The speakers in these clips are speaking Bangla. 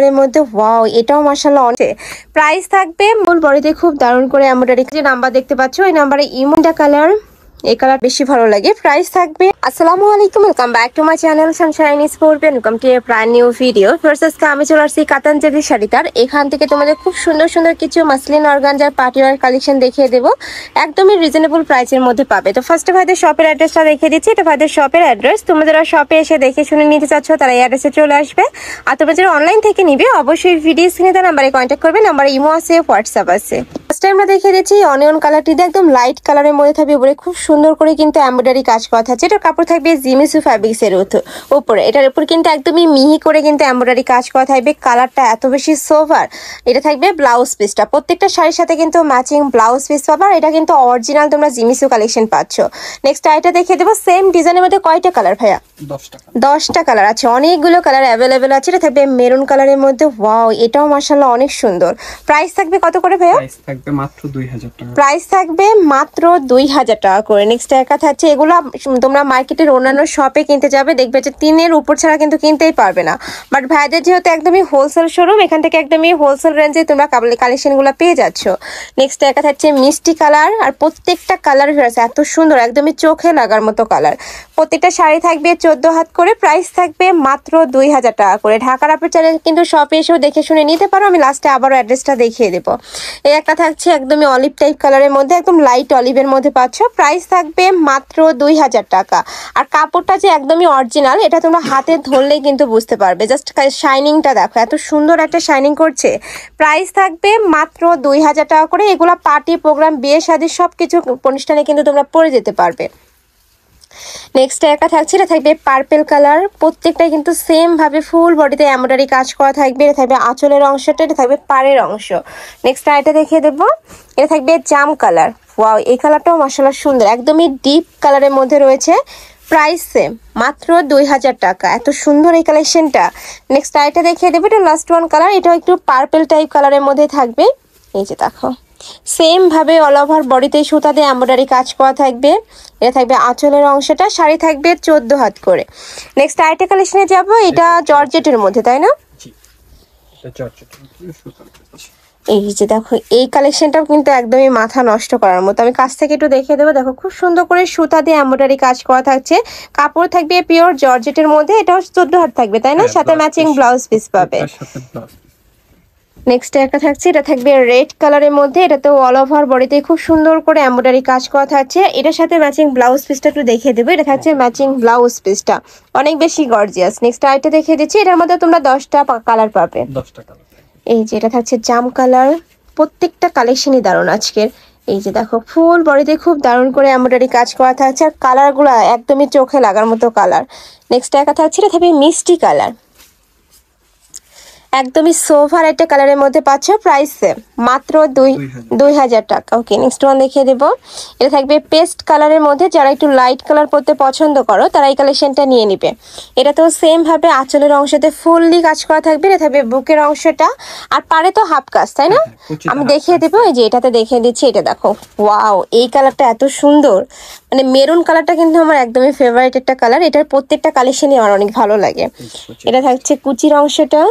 এর মধ্যে ওয়াও, এটাও মাশাআল্লাহ অনেক। প্রাইস থাকবে মূল বডিতে খুব দারুণ করে এমব্রয়ডারি, যে নাম্বার দেখতে পাচ্ছ এই নাম্বারে ইমোটা কালার, এই কালার বেশি ভালো লাগে। প্রাইস থাকবে। আসসালামু আলাইকুম, welcome back to my channel Sunshine sports, welcome to A brand new video. First আজকে আমি চলে আসছি কাতানজারি শাড়িটার। এখান থেকে তোমাদের খুব সুন্দর সুন্দর কিছু মাসলিন অর্গানজার পার্টিওয়ার কালেকশন দেখিয়ে দেবো, একদমই রিজনেবল প্রাইসের মধ্যে পাবে। তো ফার্স্টে ভাইদের শপের অ্যাড্রেসটা দেখিয়ে দিচ্ছি। এটা ভাইদের শপের অ্যাড্রেস। তোমরা যারা শপে এসে দেখে শুনে নিতে চাচ্ছ তারা এই অ্যাড্রেসে চলে আসবে। আর তোমরা যারা অনলাইন থেকে নিবে অবশ্যই ভিডিও স্ক্রিনে দেওয়া নাম্বারে কন্ট্যাক্ট করবে। নাম্বারে ইমো আছে, হোয়াটসঅ্যাপ আছে। ফার্স্টে আমরা দেখিয়ে দিচ্ছি অনিয়ন কালারটি, একদম লাইট কালারের মধ্যে থাকবে, উপরে খুব সুন্দর করে কিন্তু এমব্রয়ডারি কাজ করা থাকছে। এটার কাপড় থাকবে জিমিসু ফ্যাব্রিক্সের উপরে। এটার উপর কিন্তু একদমই মিহি করে কিন্তু এমব্রয়ডারি কাজ করা থাকবে। কালারটা এত বেশি সোভার। এটা থাকবে ব্লাউজ পিসটা, প্রত্যেকটা শাড়ির সাথে কিন্তু ম্যাচিং ব্লাউজ পিস পাবে। এটা কিন্তু অরিজিনাল তোমরা জিমিসু কালেকশন পাচ্ছ। নেক্সট এটা দেখিয়ে দেবো সেম ডিজাইনের মধ্যে কয়টা কালার ভাইয়া? 10টা কালার আছে, অনেকগুলো কালার অ্যাভেলেবেল আছে। এটা থাকবে মেরুন কালারের মধ্যে। ওয়াও, এটাও মাশাআল্লাহ অনেক সুন্দর। প্রাইস থাকবে কত করে ভাইয়া? প্রাইস থাকবে মাত্র 2000 টাকা। প্রাইস থাকবে মাত্র 2000 টাকা করে। নেক্সট একা থাকছে, এগুলো তোমরা মার্কেটের অন্যান্য শপে কিনতে যাবে, দেখবে যে 3-এর উপর ছাড়া কিন্তু কিনতেই পারবে না। বাট ভাইদের যেহেতু একদমই হোলসেল শোরুম, এখান থেকে একদমই হোলসেল রেঞ্জে তোমরা কালেকশনগুলো পেয়ে যাচ্ছ। নেক্সট একা থাকছে মিষ্টি কালার, আর প্রত্যেকটা কালার আছে এত সুন্দর, একদমই চোখে লাগার মতো কালার। প্রত্যেকটা শাড়ি থাকবে 14 হাত করে। প্রাইস থাকবে মাত্র 2000 টাকা করে। ঢাকার আপের চ্যানেল কিন্তু শপে এসেও দেখে শুনে নিতে পারো। আমি লাস্টে আবারও অ্যাড্রেসটা দেখিয়ে দেবো। এই একটা থাকছে একদমই অলিভ টাইপ কালারের মধ্যে, একদম লাইট অলিভের মধ্যে পাচ্ছ। প্রাইস থাকবে মাত্র 2000 টাকা। আর কাপড়টা যে একদমই অরিজিনাল, এটা তোমরা হাতে ধরলেই কিন্তু বুঝতে পারবে। জাস্ট শাইনিংটা দেখো, এত সুন্দর একটা শাইনিং করছে। প্রাইস থাকবে মাত্র 2000 টাকা করে। এগুলা পার্টি প্রোগ্রাম, বিয়ে শাদী সবকিছু অনুষ্ঠানে কিন্তু তোমরা পরে যেতে পারবে। নেক্সট একা থাকছে, এটা থাকবে পার্পেল কালার। প্রত্যেকটাই কিন্তু সেম ভাবে ফুল বডিতে এমব্রয়ডারি কাজ করা থাকবে। এটা থাকবে আঁচলের অংশটা, এটা থাকবে পাড়ের অংশ। নেক্সট এটা দেখিয়ে দেবো, এটা থাকবে জাম কালার। ওয়াও, এই কালারটাও মাশাআল্লাহ সুন্দর, একদমই ডিপ কালারের মধ্যে রয়েছে। প্রাইস সেম মাত্র 2000 টাকা। এত সুন্দর এই কালেকশনটা। নেক্সট এটা দেখিয়ে দেবো, এটা লাস্ট ওয়ান কালার। এটাও একটু পার্পেল টাইপ কালারের মধ্যে থাকবে। এই যে দেখো, সেম ভাবে অল ওভার বডিতে সুতা দিয়ে এমব্রয়ডারি কাজ করা থাকবে। এটা থাকবে আঁচলের অংশটা। শাড়ি থাকবে 14 হাত করে। নেক্সট আইটা কালেকশনে যাব, এটা জর্জেটের মধ্যে, তাই না? এই যে দেখো, এই কালেকশনটাও কিন্তু একদমই মাথা নষ্ট করার মতো। আমি কাছ থেকে একটু দেখিয়ে দেবো। দেখো, খুব সুন্দর করে সুতা দিয়ে এমব্রয়ডারি কাজ করা থাকছে। কাপড় থাকবে পিওর জর্জেটের মধ্যে। এটাও 14 হাত থাকবে, তাই না? সাথে ম্যাচিং ব্লাউজ পিস পাবে। নেক্সট একটা থাকছে, এটা থাকবে রেড কালারের মধ্যে। এটাতে অল ওভার বডিতে খুব সুন্দর করে এমব্রয়ডারি কাজ করা থাকছে। এটার সাথে ম্যাচিং ব্লাউজ পিসটা একটু দেখিয়ে দেবো। এটা থাকছে ম্যাচিং ব্লাউজ পিসটা, অনেক বেশি গর্জিয়াস। নেক্সট আইটা দেখিয়ে দিচ্ছি, এটার মধ্যে তোমরা 10টা কালার পাবে। 10টা কালার। এই যে এটা থাকছে জাম কালার। প্রত্যেকটা কালেকশনই দারুণ আজকের। এই যে দেখো, ফুল বডিতে খুব দারুণ করে এমব্রয়ডারি কাজ করা থাকছে। আর কালারগুলো একদমই চোখে লাগার মতো কালার। নেক্সট একা থাকছে, এটা থাকবে মিষ্টি কালার, একদমই সোভার একটা কালারের মধ্যে পাচ্ছ। প্রাইস মাত্র 2000 টাকা। ওকে, নেক্সট ওয়ান দেখিয়ে দেবো। এটা থাকবে পেস্ট কালারের মধ্যে। যারা একটু লাইট কালার পরতে পছন্দ করো তারা এই কালেকশনটা নিয়ে নিবে। এটা তো সেম ভাবে আঁচলের অংশতে ফুললি কাজ করা থাকবে। এটা থাকবে বুকের অংশটা, আর পারে তো হাফ কাজ, তাই না? আমি দেখিয়ে দেবো। এই যে এটাতে দেখিয়ে দিচ্ছি। এটা দেখো, ওয়াও, এই কালারটা এত সুন্দর। মানে মেরুন কালারটা কিন্তু আমার একদমই ফেভারিট একটা কালার। এটার প্রত্যেকটা কালেকশনই আমার অনেক ভালো লাগে। এটা থাকছে কুচির অংশটা,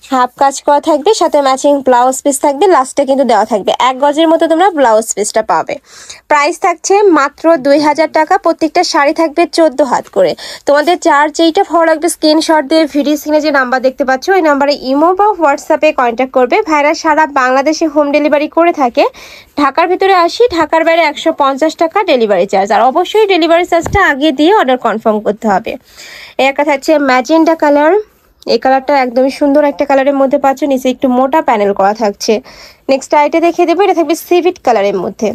হাফ কাজ করা থাকবে, সাথে ম্যাচিং ব্লাউজ পিস থাকবে। লাস্টে কিন্তু দেওয়া থাকবে 1 গজের মতো তোমরা ব্লাউজ পিসটা পাবে। প্রাইস থাকছে মাত্র 2000 টাকা। প্রত্যেকটা শাড়ি থাকবে 14 হাত করে। তোমাদের যার যেইটা ভালো লাগবে স্ক্রিনশট দিয়ে ভিডিও স্ক্রিনে যে নাম্বার দেখতে পাচ্ছ ওই নাম্বারে ইমো বা হোয়াটসঅ্যাপে কন্ট্যাক্ট করবে। ভাইরা সারা বাংলাদেশে হোম ডেলিভারি করে থাকে। ঢাকার ভিতরে 80, ঢাকার বাইরে 150 টাকা ডেলিভারি চার্জ। আর অবশ্যই ডেলিভারি চার্জটা আগে দিয়ে অর্ডার কনফার্ম করতে হবে। একটা থাকছে ম্যাজেন্টা কালার। এই কালারটা একদমই সুন্দর একটা কালারের মধ্যে পাচ্ছ। নিচে একটু মোটা প্যানেল করা থাকছে। নেক্সট আইটা দেখিয়ে দেবো, এটা থাকবে সিভিট কালারের মধ্যে।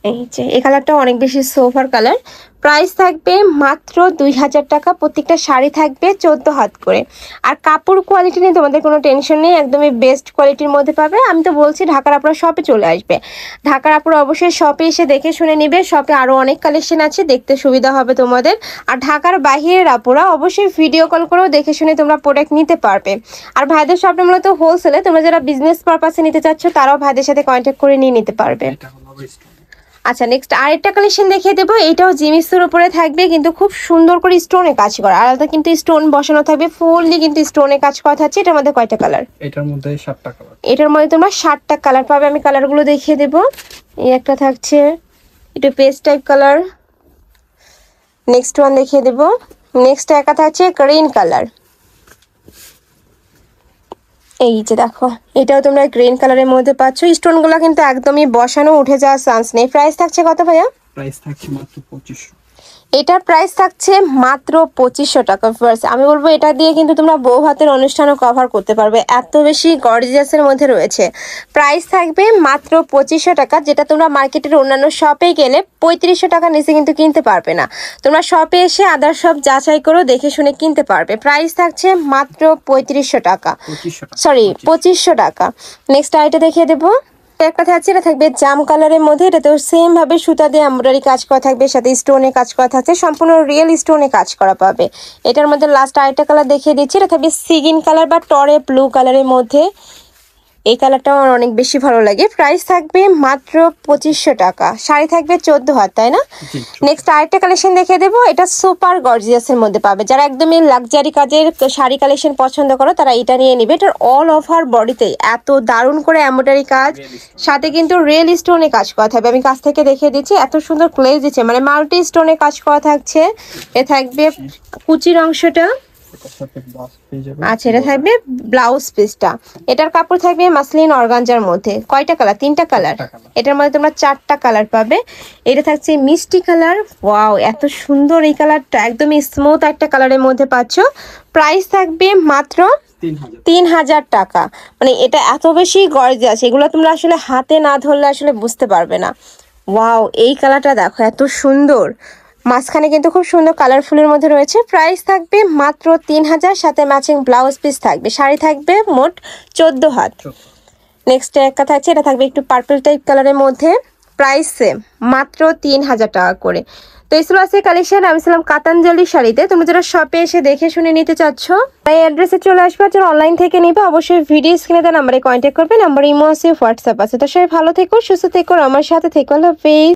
এই যে এই কালারটা অনেক বেশি সোফার কালার। প্রাইস থাকবে মাত্র 2000 টাকা। প্রত্যেকটা শাড়ি থাকবে 14 হাত করে। আর কাপড় কোয়ালিটি নিয়ে তোমাদের কোনো টেনশন নেই, একদমই বেস্ট কোয়ালিটির মধ্যে পাবে। আমি তো বলছি ঢাকার আপুরা শপে চলে আসবে। ঢাকার আপুরা অবশ্যই শপে এসে দেখে শুনে নিবে। শপে আরও অনেক কালেকশন আছে, দেখতে সুবিধা হবে তোমাদের। আর ঢাকার বাহিরের আপুরা অবশ্যই ভিডিও কল করেও দেখে শুনে তোমরা প্রোডাক্ট নিতে পারবে। আর ভাইদের শপে মূলত হোলসেলে, তোমরা যারা বিজনেস পারপাসে নিতে চাচ্ছ তারাও ভাইদের সাথে কন্ট্যাক্ট করে নিয়ে নিতে পারবে। আচ্ছা নেক্সট আরেকটা কালেকশন দেখিয়ে দেবো, এটাও জিমিসের উপরে থাকবে কিন্তু খুব সুন্দর করে স্টোনে কাজ করা, আলাদা কিন্তু স্টোন বসানো থাকবে, ফুললি কিন্তু স্টোনে কাজ করা থাকছে। এটার মধ্যে কয়টা কালার? এটার মধ্যে 7টা কালার। এটার মধ্যে তোমরা 7টা কালার পাবে, আমি কালারগুলো দেখিয়ে দেবো। এই একটা থাকছে একটু paste type colour, next one দেখিয়ে দেবো। নেক্সট একা থাকছে গ্রিন কালার, এই যে দেখো এটাও তোমরা গ্রিন কালারের মধ্যে পাচ্ছ। স্টোনগুলো কিন্তু একদমই বসানো, উঠে যাওয়ার চান্স নেই। প্রাইস থাকছে কত ভাইয়া? প্রাইস থাকছে মাত্র 2500। এটার প্রাইস থাকছে মাত্র 2500 টাকা। ফার্স্ট আমি বলবো এটা দিয়ে কিন্তু তোমরা বউ হাতের অনুষ্ঠানও কভার করতে পারবে, এত বেশি গর্জিয়াসের মধ্যে রয়েছে। প্রাইস থাকবে মাত্র 2500 টাকা, যেটা তোমরা মার্কেটের অন্যান্য শপে গেলে 3500 টাকা নিচে কিন্তু কিনতে পারবে না। তোমরা শপে এসে আদার শপ যাচাই করো, দেখে শুনে কিনতে পারবে। প্রাইস থাকছে মাত্র 3500 টাকা, সরি 2500 টাকা। নেক্সট আইটা দেখিয়ে দেবো। একটা থাকছে, এটা থাকবে জাম কালারের মধ্যে, এটাতেও সেম ভাবে সুতা দিয়ে এমব্রয়ডারি কাজ করা থাকবে, সাথে স্টোনে কাজ করা থাকছে, সম্পূর্ণ রিয়েল স্টোনে কাজ করা পাবে। এটার মধ্যে লাস্ট আরেকটা কালার দেখিয়ে দিচ্ছি, এটা থাকবে সিগিন কালার বা টরে ব্লু কালারের মধ্যে। এই কালারটা আমার অনেক বেশি ভালো লাগে। প্রাইস থাকবে মাত্র 2500 টাকা, শাড়ি থাকবে 14 হাত, তাই না? নেক্সট আরেকটা কালেকশন দেখিয়ে দেবো, এটা সুপার গর্জিয়াসের মধ্যে পাবে। যারা একদমই লাক্সারি কাজের শাড়ি কালেকশন পছন্দ করো তারা এটা নিয়ে নিবে। এটার অল ওভার বডিতে এত দারুণ করে এমব্রয়ডারি কাজ, সাথে কিন্তু রিয়েল স্টোনে কাজ করা থাকবে। আমি কাছ থেকে দেখিয়ে দিচ্ছি, এত সুন্দর ক্লেজ দিচ্ছে, মানে মাল্টি স্টোনে কাজ করা থাকছে। এ থাকবে কুচির অংশটা, আচ্ছা এটা থাকবে ব্লাউজ পিসটা। এটার কাপড় থাকবে মাসলিন অর্গানজার মধ্যে। কয়টা কালার? 3টা কালার। এটার মধ্যে তোমরা 4টা কালার পাবে। এটা থাকছে মিষ্টি কালার, ওয়াও এত সুন্দর এই কালারটা, একদমই স্মুথ একটা কালারের মধ্যে পাচ্ছ। প্রাইস থাকবে মাত্র 3000 টাকা। মানে এটা এত বেশি গর্জিয়াস, এগুলো তোমরা আসলে হাতে না ধরলে আসলে বুঝতে পারবে না। ওয়াও এই কালারটা দেখো এত সুন্দর, মাঝখানে কিন্তু খুব সুন্দর কালারফুলের মধ্যে রয়েছে। প্রাইস থাকবে মাত্র 3000, সাথে ম্যাচিং ব্লাউজ পিস থাকবে, শাড়ি থাকবে মোট 14 হাত। নেক্সট একটা থাকছে, এটা থাকবে একটু পার্পল টাইপ কালারের মধ্যে। প্রাইস সেম, মাত্র 3000 টাকা করে। তো এই ছিল আজকে কালেকশন। আমি ছিলাম কাতাঞ্জলি শাড়িতে। তোমরা যারা শপে এসে দেখে শুনে নিতে চাচ্ছ এই অ্যাড্রেসে চলে আসবে, যারা অনলাইন থেকে নিবে অবশ্যই ভিডিও স্ক্রিনে দেওয়া নাম্বারে কন্ট্যাক্ট করবে। নাম্বার ইমো আছে, হোয়াটসঅ্যাপ আছে। তো সবাই ভালো থেকো, সুস্থ থেকো, আমার সাথে থেকো। আল্লাহ হাফেজ।